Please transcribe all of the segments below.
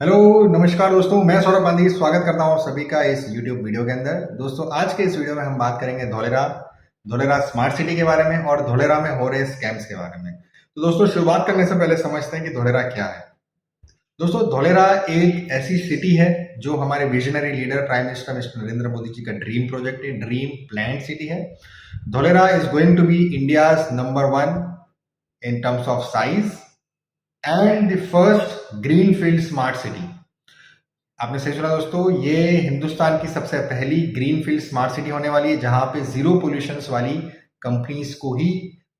Hello नमस्कार दोस्तों, मैं सौरभ गांधी स्वागत करता हूँ सभी का इस YouTube वीडियो के अंदर। दोस्तों आज के इस वीडियो में हम बात करेंगे धोलेरा धोलेरा स्मार्ट सिटी के बारे में और धोलेरा में हो रहे स्कैम्स के बारे में। तो दोस्तों शुरुआत करने से पहले समझते हैं कि धोलेरा क्या है। दोस्तों धोलेरा एक ऐसी सिटी है जो हमारे visionary leader prime minister mister Narendra Modi ji का ड्रीम प्रोजेक्ट है, ड्रीम प्लान सिटी है। Dholera is going to be India's number 1 in terms of size and the first greenfield smart city. आपने सही सुना दोस्तों, ये हिंदुस्तान की सबसे पहली ग्रीनफील्ड स्मार्ट सिटी होने वाली है जहां पे जीरो पोल्यूशन वाली कंपनीज को ही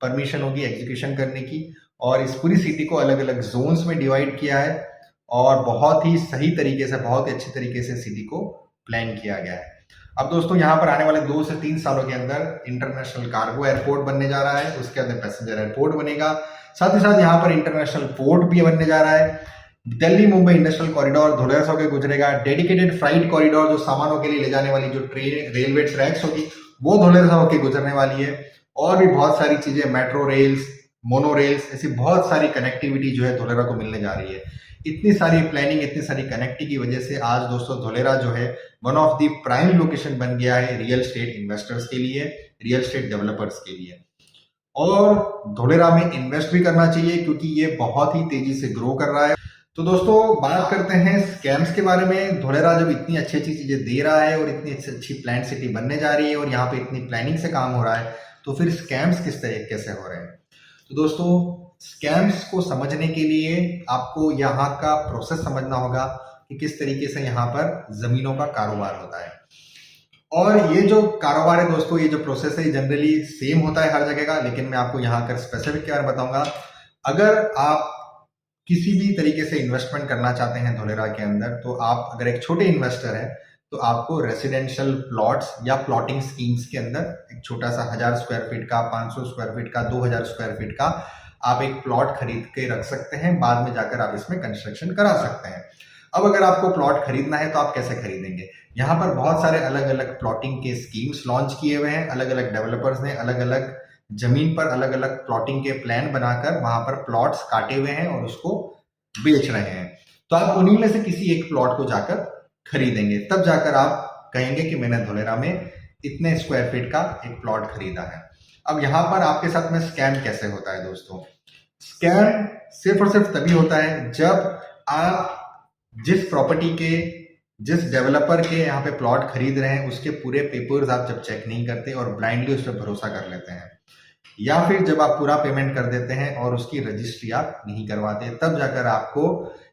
परमिशन होगी एग्जीक्यूशन करने की। और इस पूरी सिटी को अलग अलग जोन्स में डिवाइड किया है और बहुत ही सही तरीके से, बहुत ही अच्छी तरीके से सिटी को प्लान किया गया है। अब दोस्तों यहाँ पर आने वाले 2 से 3 सालों के अंदर इंटरनेशनल कार्गो एयरपोर्ट बनने जा रहा है, उसके अंदर पैसेंजर एयरपोर्ट बनेगा, साथ ही साथ यहाँ पर इंटरनेशनल पोर्ट भी बनने जा रहा है। दिल्ली मुंबई इंडस्ट्रियल कॉरिडोर धुलेरा से होकर गुजरेगा। डेडिकेटेड फ्राइट कॉरिडोर जो सामानों के लिए ले जाने वाली जो ट्रेन रेलवे ट्रैक्स होगी वो धुलेरा से होकर गुजरने वाली है। और भी बहुत सारी चीजें, मेट्रो रेल्स, मोनो रेल्स, ऐसी बहुत सारी कनेक्टिविटी जो है धुलेरा को मिलने जा रही है। इतनी सारी प्लानिंग, इतनी सारी कनेक्टिविटी की वजह से आज दोस्तों धुलेरा जो है one of the prime location बन गया है रियल एस्टेट इन्वेस्टर्स के लिए, रियल एस्टेट डेवलपर्स के लिए। और धुलेरा में इन्वेस्ट भी करना चाहिए क्योंकि ये बहुत ही तेजी से ग्रो कर रहा है। तो दोस्तों बात करते हैं स्कैम्स के बारे में। धुलेरा जब इतनी अच्छी अच्छी चीजें दे रहा है और इतनी अच्छी प्लान सिटी बनने जा रही है और यहाँ पे इतनी प्लानिंग से काम हो रहा है, तो फिर स्कैम्स किस तरीके से हो रहे हैं। तो दोस्तों स्कैम्स को समझने के लिए आपको यहाँ का प्रोसेस समझना होगा कि किस तरीके से यहाँ पर जमीनों का कारोबार होता है। और ये जो कारोबार है दोस्तों, ये जो प्रोसेस है जनरली सेम होता है हर जगह का, लेकिन मैं आपको यहाँ कर स्पेसिफिक के बारे में बताऊंगा। अगर आप किसी भी तरीके से इन्वेस्टमेंट करना चाहते हैं धुलेरा के अंदर, तो आप अगर एक छोटे इन्वेस्टर हैं तो आपको रेसिडेंशियल प्लॉट्स या प्लॉटिंग स्कीम्स के अंदर एक छोटा सा 1000 स्क्वायर फीट का, 500 स्क्वायर फीट का, 2000 स्क्वायर फीट का आप एक प्लॉट खरीद के रख सकते हैं। बाद में जाकर आप इसमें कंस्ट्रक्शन करा सकते हैं। अब अगर आपको प्लॉट खरीदना है तो आप कैसे खरीदेंगे। यहाँ पर बहुत सारे अलग अलग प्लॉटिंग के स्कीम्स लॉन्च किए हुए हैं। अलग अलग डेवलपर्स ने अलग अलग जमीन पर अलग अलग प्लॉटिंग के प्लान बनाकर वहां पर प्लॉट्स काटे हुए हैं और उसको बेच रहे हैं। तो आप उन्हीं में से किसी एक प्लॉट को जाकर खरीदेंगे, तब जाकर आप कहेंगे कि मैंने धुलेरा में इतने स्क्वायर फीट का एक प्लॉट खरीदा है। अब यहाँ पर आपके साथ में स्कैम कैसे होता है दोस्तों। स्कैम सिर्फ और सिर्फ तभी होता है जब आप जिस प्रॉपर्टी के, जिस डेवलपर के यहाँ पे प्लॉट खरीद रहे हैं उसके पूरे पेपर्स आप जब चेक नहीं करते और ब्लाइंडली उस पर भरोसा कर लेते हैं, या फिर जब आप पूरा पेमेंट कर देते हैं और उसकी रजिस्ट्री आप नहीं करवाते, तब जाकर आपको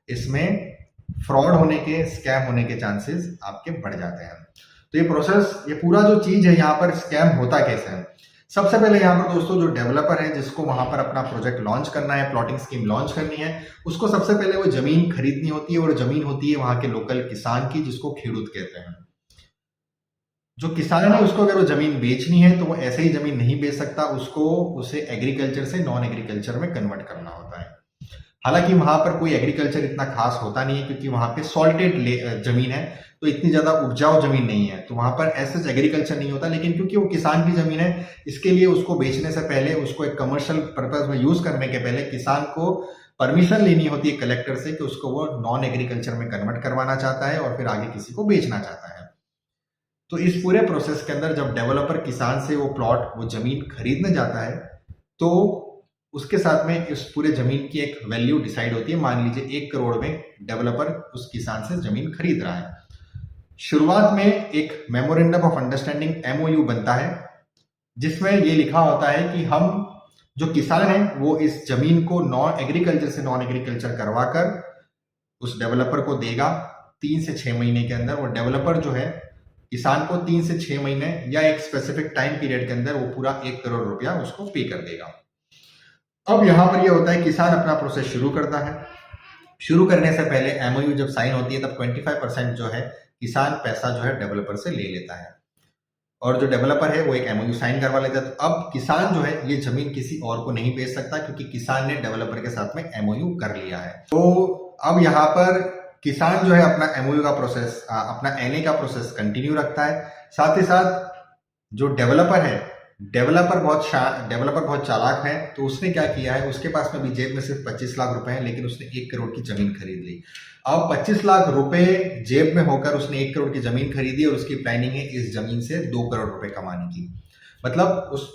इसमें फ्रॉड होने के, स्कैम होने के चांसेस आपके बढ़ जाते हैं। तो ये प्रोसेस, ये पूरा जो चीज है यहाँ पर स्कैम होता कैसे है। सबसे पहले यहाँ पर दोस्तों जो डेवलपर है जिसको वहां पर अपना प्रोजेक्ट लॉन्च करना है, प्लॉटिंग स्कीम लॉन्च करनी है, उसको सबसे पहले वो जमीन खरीदनी होती है। और जमीन होती है वहां के लोकल किसान की, जिसको खेडूत कहते हैं। जो किसान है उसको अगर वो जमीन बेचनी है तो वो ऐसे ही जमीन नहीं बेच सकता, उसको उसे एग्रीकल्चर से नॉन एग्रीकल्चर में कन्वर्ट करना होता है। हालांकि वहां पर कोई एग्रीकल्चर इतना खास होता नहीं है क्योंकि वहां पे सॉल्टेड जमीन है, तो इतनी ज्यादा उपजाऊ जमीन नहीं है, तो वहां पर ऐसे एग्रीकल्चर नहीं होता। लेकिन क्योंकि वो किसान की जमीन है, इसके लिए उसको बेचने से पहले, उसको एक कमर्शियल पर्पज में यूज करने के पहले किसान को परमिशन लेनी होती है कलेक्टर से कि उसको वो नॉन एग्रीकल्चर में कन्वर्ट करवाना चाहता है और फिर आगे किसी को बेचना चाहता है। तो इस पूरे प्रोसेस के अंदर जब डेवलपर किसान से वो प्लॉट, वो जमीन खरीदने जाता है, तो उसके साथ में इस पूरे जमीन की एक वैल्यू डिसाइड होती है। मान लीजिए 1 करोड़ में डेवलपर उस किसान से जमीन खरीद रहा है। शुरुआत में एक मेमोरेंडम ऑफ अंडरस्टैंडिंग MOU बनता है, जिसमें ये लिखा होता है कि हम जो किसान है वो इस जमीन को नॉन एग्रीकल्चर से नॉन एग्रीकल्चर करवाकर उस डेवलपर को देगा। 3 से 6 महीने के अंदर वो डेवलपर जो है किसान को 3 से 6 महीने या एक स्पेसिफिक टाइम पीरियड के अंदर वो पूरा 1 करोड़ रुपया उसको पे कर देगा। अब यहां पर ये होता है किसान अपना प्रोसेस शुरू करता है। शुरू करने से पहले MOU जब साइन होती है तब 25% जो है किसान पैसा जो है डेवलपर से ले लेता है और जो डेवलपर है वो एक MOU साइन करवा लेता है। तो अब किसान जो है ये जमीन किसी और को नहीं बेच सकता क्योंकि किसान ने डेवलपर के साथ में MOU कर लिया है। तो अब यहाँ पर किसान जो है अपना MOU का प्रोसेस, अपना NA का प्रोसेस कंटिन्यू रखता है। साथ ही साथ जो डेवलपर है डेवलपर बहुत चालाक है, तो उसने क्या किया है, उसके पास में भी जेब में सिर्फ 25 लाख रुपए हैं, लेकिन उसने 1 करोड़ की जमीन खरीद ली। अब 25 लाख रुपए जेब में होकर उसने 1 करोड़ की जमीन खरीदी और उसकी प्लानिंग है इस जमीन से 2 करोड़ रुपए कमाने की। मतलब उस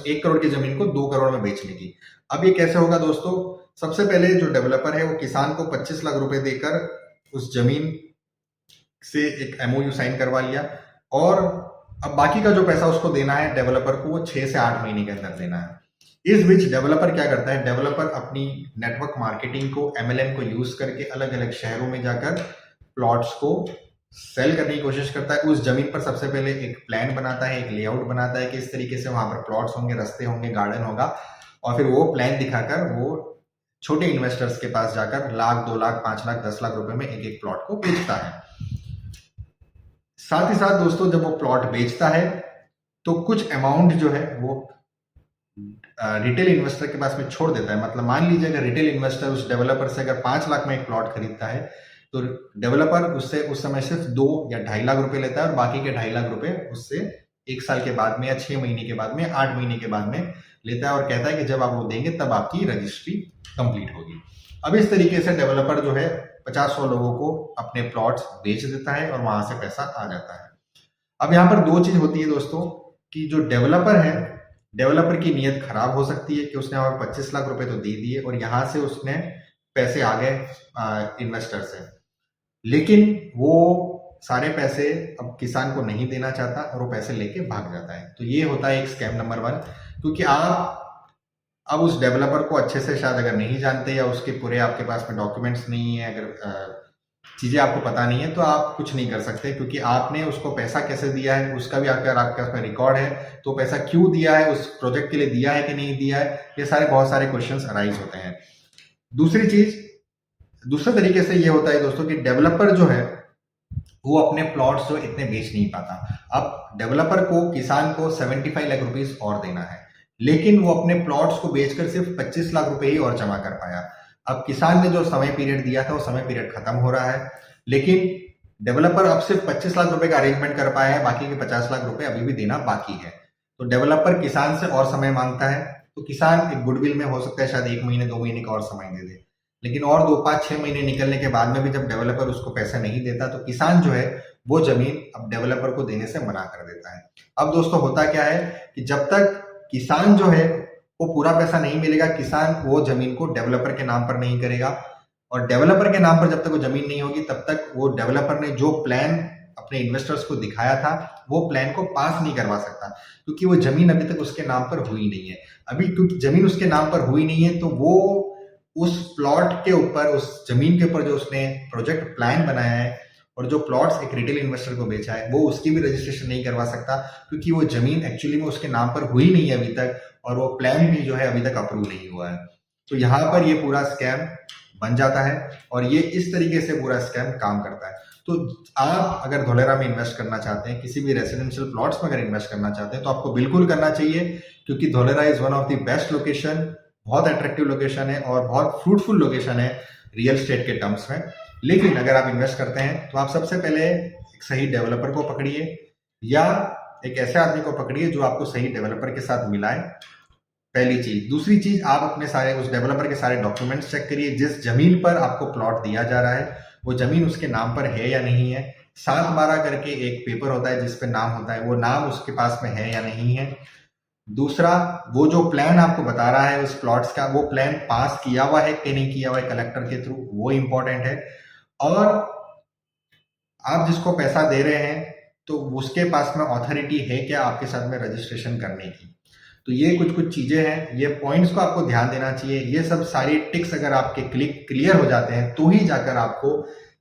1 करोड़ की जमीन को 2 करोड़ में बेचने की। अब ये कैसे होगा दोस्तों? सबसे पहले जो डेवलपर है वो किसान को 25 लाख रुपए देकर उस जमीन से एक एमओयू साइन करवा लिया, और अब बाकी का जो पैसा उसको देना है डेवलपर को, वो 6 से 8 महीने के अंदर देना है। इस बीच डेवलपर क्या करता है, डेवलपर अपनी नेटवर्क मार्केटिंग को, एमएलएम को यूज करके अलग अलग शहरों में जाकर प्लॉट्स को सेल करने की कोशिश करता है। उस जमीन पर सबसे पहले एक प्लान बनाता है, एक लेआउट बनाता है कि इस तरीके से वहां पर प्लॉट्स होंगे, रस्ते होंगे, गार्डन होगा, और फिर वो प्लान दिखाकर वो छोटे इन्वेस्टर्स के पास जाकर लाख, 2 लाख, 5 लाख, 10 लाख रुपए में एक एक प्लॉट को बेचता है। साथ ही साथ दोस्तों जब वो प्लॉट बेचता है तो कुछ अमाउंट जो है वो रिटेल इन्वेस्टर के पास में छोड़ देता है। मतलब मान लीजिए अगर रिटेल इन्वेस्टर उस डेवलपर से अगर 5 लाख में एक प्लॉट खरीदता है, तो डेवलपर उससे उस समय सिर्फ 2 या 2.5 लाख रुपए लेता है, और बाकी के 2.5 लाख रुपए उससे 1 साल के बाद में, या 6 महीने के बाद में, 8 महीने के बाद में लेता है, और कहता है कि जब आप वो देंगे तब आपकी रजिस्ट्री कंप्लीट होगी। अब इस तरीके से डेवलपर जो है 50-100 लोगों को अपने प्लॉट्स बेच देता है और वहां से पैसा आ जाता है। अब यहाँ पर 2 चीज होती है दोस्तों, कि जो डेवलपर है, डेवलपर की नीयत खराब हो सकती है कि उसने और 25 लाख रुपए तो दे दिए और यहां से उसने पैसे आ गए इन्वेस्टर से, लेकिन वो सारे पैसे अब किसान को नहीं देना चाहता और वो पैसे लेके भाग जाता है। तो ये होता है एक स्कैम नंबर 1, क्योंकि आप अब उस डेवलपर को अच्छे से शायद अगर नहीं जानते, या उसके पूरे आपके पास में डॉक्यूमेंट्स नहीं है, अगर चीजें आपको पता नहीं है, तो आप कुछ नहीं कर सकते, क्योंकि आपने उसको पैसा कैसे दिया है उसका भी अगर आपके पास में रिकॉर्ड है, तो पैसा क्यों दिया है, उस प्रोजेक्ट के लिए दिया है कि नहीं दिया है, ये सारे बहुत सारे क्वेश्चंस अराइज होते हैं। दूसरी चीज, दूसरे तरीके से ये होता है दोस्तों कि डेवलपर जो है वो अपने प्लॉट्स जो इतने बेच नहीं पाता। अब डेवलपर को किसान को 75 लाख रुपीस और देना है, लेकिन वो अपने प्लॉट्स को बेचकर सिर्फ 25 लाख रुपए ही और जमा कर पाया। अब किसान ने जो समय पीरियड दिया था वो समय पीरियड खत्म हो रहा है, लेकिन डेवलपर अब सिर्फ 25 लाख रुपए का अरेंजमेंट कर पाया है, बाकी के 50 लाख रुपए अभी भी देना बाकी है। तो डेवलपर किसान से और समय मांगता है, तो किसान एक गुडविल में हो सकता है शायद 1 महीने 2 महीने का और समय दे दे, लेकिन और 2, 5, 6 महीने निकलने के बाद में भी जब डेवलपर उसको पैसा नहीं देता, तो किसान जो है वो जमीन अब डेवलपर को देने से मना कर देता है। अब दोस्तों होता क्या है कि जब तक किसान जो है वो पूरा पैसा नहीं मिलेगा, किसान वो जमीन को डेवलपर के नाम पर नहीं करेगा, और डेवलपर के नाम पर जब तक वो जमीन नहीं होगी तब तक वो डेवलपर ने जो प्लान अपने इन्वेस्टर्स को दिखाया था वो प्लान को पास नहीं करवा सकता, क्योंकि वो जमीन अभी तक उसके नाम पर हुई नहीं है। अभी क्योंकि जमीन उसके नाम पर हुई नहीं है, तो वो उस प्लॉट के ऊपर, उस जमीन के ऊपर जो उसने प्रोजेक्ट प्लान बनाया है और जो प्लॉट्स एक रिटेल इन्वेस्टर को बेचा है, वो उसकी भी रजिस्ट्रेशन नहीं करवा सकता, क्योंकि वो जमीन एक्चुअली में उसके नाम पर हुई नहीं है अभी तक, और वो प्लान भी जो है अभी तक अप्रूव नहीं हुआ है। तो यहाँ पर ये पूरा स्कैम बन जाता है, और ये इस तरीके से पूरा स्कैम काम करता है। तो आप अगर धोलेरा में इन्वेस्ट करना चाहते हैं, किसी भी रेसिडेंशियल प्लॉट्स में अगर इन्वेस्ट करना चाहते हैं, तो आपको बिल्कुल करना चाहिए, क्योंकि Dholera is one of the best location, बहुत अट्रैक्टिव लोकेशन है और बहुत फ्रूटफुल लोकेशन है रियल एस्टेट के टर्म्स में। लेकिन अगर आप इन्वेस्ट करते हैं तो आप सबसे पहले एक सही डेवलपर को पकड़िए, या एक ऐसे आदमी को पकड़िए जो आपको सही डेवलपर के साथ मिलाए, पहली चीज। दूसरी चीज, आप अपने सारे उस डेवलपर के सारे डॉक्यूमेंट्स चेक करिए, जिस जमीन पर आपको प्लॉट दिया जा रहा है वो जमीन उसके नाम पर है या नहीं है। 7/12 करके एक पेपर होता है जिसपे नाम होता है, वो नाम उसके पास में है या नहीं है। दूसरा, वो जो प्लान आपको बता रहा है उस प्लॉट्स का, वो प्लान पास किया हुआ है कि नहीं किया हुआ है कलेक्टर के थ्रू, वो इंपॉर्टेंट है। और आप जिसको पैसा दे रहे हैं तो उसके पास में ऑथोरिटी है क्या आपके साथ में रजिस्ट्रेशन करने की। तो ये कुछ कुछ चीजें हैं, ये पॉइंट्स को आपको ध्यान देना चाहिए। ये सब सारी टिक्स अगर आपके क्लियर हो जाते हैं तो ही जाकर आपको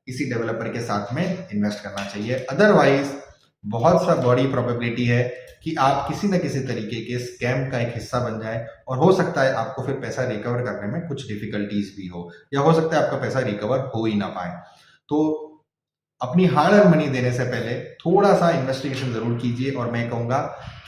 किसी डेवलपर के साथ में इन्वेस्ट करना चाहिए। अदरवाइज बहुत सा बड़ी प्रोबेबिलिटी है कि आप किसी न किसी तरीके के स्कैम का एक हिस्सा बन जाए, और हो सकता है आपको फिर पैसा रिकवर करने में कुछ डिफिकल्टीज भी हो, या हो सकता है आपका पैसा रिकवर हो ही ना पाए। तो अपनी हार्ड अर्न मनी देने से पहले थोड़ा सा इन्वेस्टिगेशन जरूर कीजिए, और मैं कहूंगा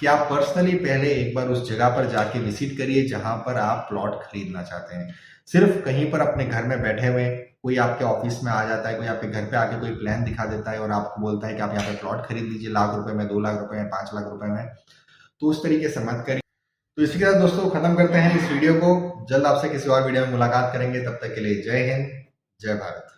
कि आप पर्सनली पहले एक बार उस जगह पर जाके विजिट करिए जहां पर आप प्लॉट खरीदना चाहते हैं। सिर्फ कहीं पर अपने घर में बैठे हुए कोई आपके ऑफिस में आ जाता है, कोई आपके घर पे आके कोई प्लान दिखा देता है और आपको बोलता है कि आप यहाँ पे प्लॉट खरीद लीजिए, लाख रुपए में, 2 लाख रुपए में, 5 लाख रुपए में, तो उस तरीके से मत करिए। तो इसी के साथ दोस्तों खत्म करते हैं इस वीडियो को। जल्द आपसे किसी और वीडियो में मुलाकात करेंगे, तब तक के लिए जय हिंद, जय भारत।